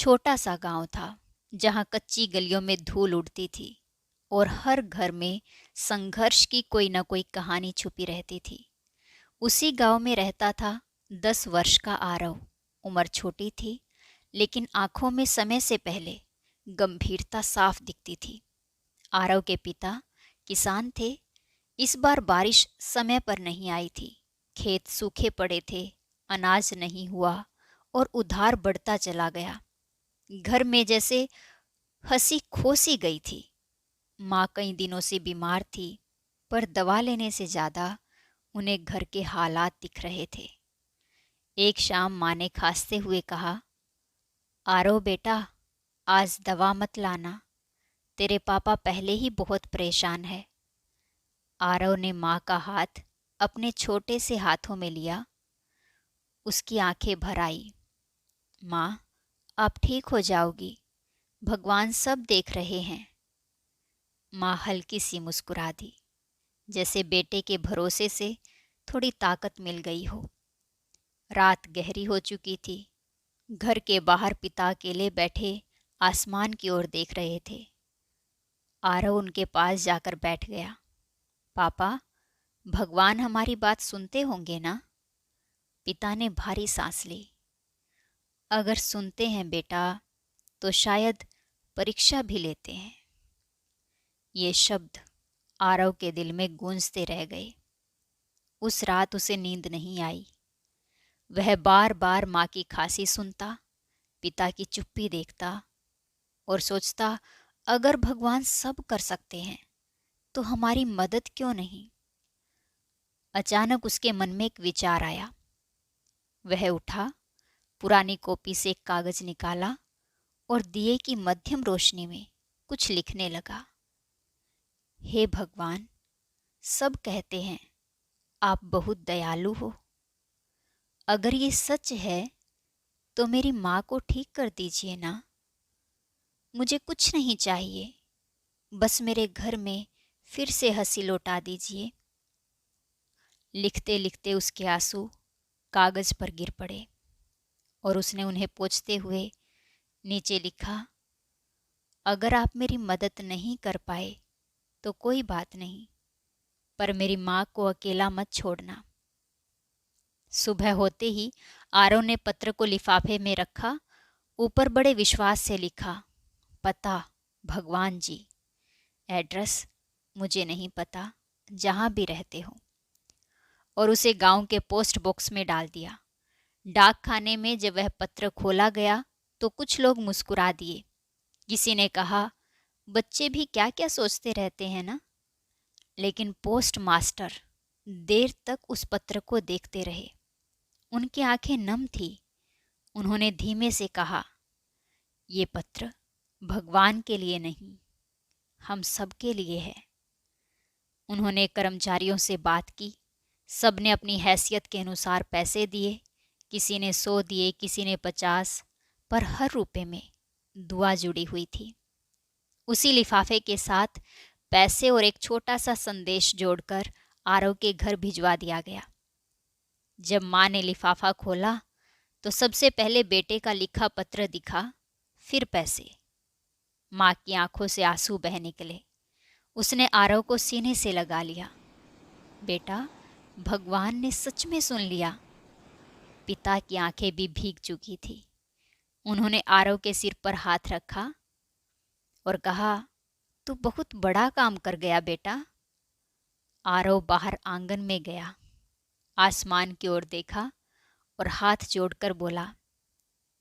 छोटा सा गांव था जहां कच्ची गलियों में धूल उड़ती थी और हर घर में संघर्ष की कोई न कोई कहानी छुपी रहती थी। उसी गांव में रहता था 10 वर्ष का आरव। उम्र छोटी थी लेकिन आंखों में समय से पहले गंभीरता साफ दिखती थी। आरव के पिता किसान थे। इस बार बारिश समय पर नहीं आई थी। खेत सूखे पड़े थे, अनाज नहीं हुआ और उधार बढ़ता चला गया। घर में जैसे हंसी खोसी गई थी। माँ कई दिनों से बीमार थी, पर दवा लेने से ज्यादा उन्हें घर के हालात दिख रहे थे। एक शाम माँ ने खांसते हुए कहा, आरो बेटा, आज दवा मत लाना, तेरे पापा पहले ही बहुत परेशान है। आरव ने माँ का हाथ अपने छोटे से हाथों में लिया। उसकी आंखें भर आई। माँ, आप ठीक हो जाओगी, भगवान सब देख रहे हैं। माँ हल्की सी मुस्कुरा दी, जैसे बेटे के भरोसे से थोड़ी ताकत मिल गई हो। रात गहरी हो चुकी थी। घर के बाहर पिता अकेले बैठे आसमान की ओर देख रहे थे। आरव उनके पास जाकर बैठ गया। पापा, भगवान हमारी बात सुनते होंगे ना? पिता ने भारी सांस ली। अगर सुनते हैं बेटा, तो शायद परीक्षा भी लेते हैं। ये शब्द आरव के दिल में गूंजते रह गए। उस रात उसे नींद नहीं आई। वह बार बार माँ की खांसी सुनता, पिता की चुप्पी देखता और सोचता, अगर भगवान सब कर सकते हैं तो हमारी मदद क्यों नहीं? अचानक उसके मन में एक विचार आया। वह उठा, पुरानी कॉपी से एक कागज निकाला और दिए की मध्यम रोशनी में कुछ लिखने लगा। हे भगवान, सब कहते हैं आप बहुत दयालु हो। अगर ये सच है तो मेरी माँ को ठीक कर दीजिए ना। मुझे कुछ नहीं चाहिए, बस मेरे घर में फिर से हंसी लौटा दीजिए। लिखते लिखते उसके आंसू कागज पर गिर पड़े और उसने उन्हें पोंछते हुए नीचे लिखा, अगर आप मेरी मदद नहीं कर पाए तो कोई बात नहीं, पर मेरी माँ को अकेला मत छोड़ना। सुबह होते ही आरव ने पत्र को लिफाफे में रखा। ऊपर बड़े विश्वास से लिखा, पता भगवान जी, एड्रेस मुझे नहीं पता, जहाँ भी रहते हो, और उसे गांव के पोस्ट बॉक्स में डाल दिया। डाक खाने में जब वह पत्र खोला गया तो कुछ लोग मुस्कुरा दिए। किसी ने कहा, बच्चे भी क्या क्या सोचते रहते हैं ना। लेकिन पोस्ट मास्टर देर तक उस पत्र को देखते रहे। उनकी आंखें नम थी। उन्होंने धीमे से कहा, ये पत्र भगवान के लिए नहीं, हम सब के लिए है। उन्होंने कर्मचारियों से बात की। सब ने अपनी हैसियत के अनुसार पैसे दिए। किसी ने 100 दिए, किसी ने 50, पर हर रुपए में दुआ जुड़ी हुई थी। उसी लिफाफे के साथ पैसे और एक छोटा सा संदेश जोड़कर आरव के घर भिजवा दिया गया। जब माँ ने लिफाफा खोला तो सबसे पहले बेटे का लिखा पत्र दिखा, फिर पैसे। माँ की आंखों से आंसू बह निकले। उसने आरव को सीने से लगा लिया। बेटा, भगवान ने सच में सुन लिया। पिता की आंखें भी भीग चुकी थी। उन्होंने आरव के सिर पर हाथ रखा और कहा, तू बहुत बड़ा काम कर गया बेटा। आरव बाहर आंगन में गया, आसमान की ओर देखा और हाथ जोड़कर बोला,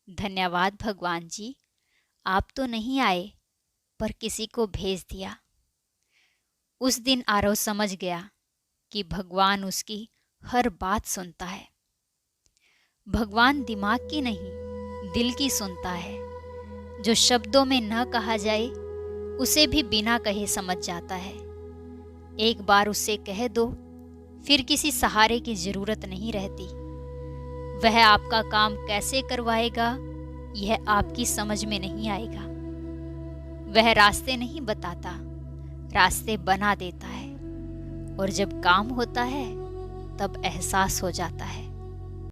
धन्यवाद भगवान जी, आप तो नहीं आए पर किसी को भेज दिया। उस दिन आरव समझ गया कि भगवान उसकी हर बात सुनता है। भगवान दिमाग की नहीं, दिल की सुनता है। जो शब्दों में न कहा जाए उसे भी बिना कहे समझ जाता है। एक बार उससे कह दो, फिर किसी सहारे की जरूरत नहीं रहती। वह आपका काम कैसे करवाएगा यह आपकी समझ में नहीं आएगा। वह रास्ते नहीं बताता, रास्ते बना देता है, और जब काम होता है तब एहसास हो जाता है।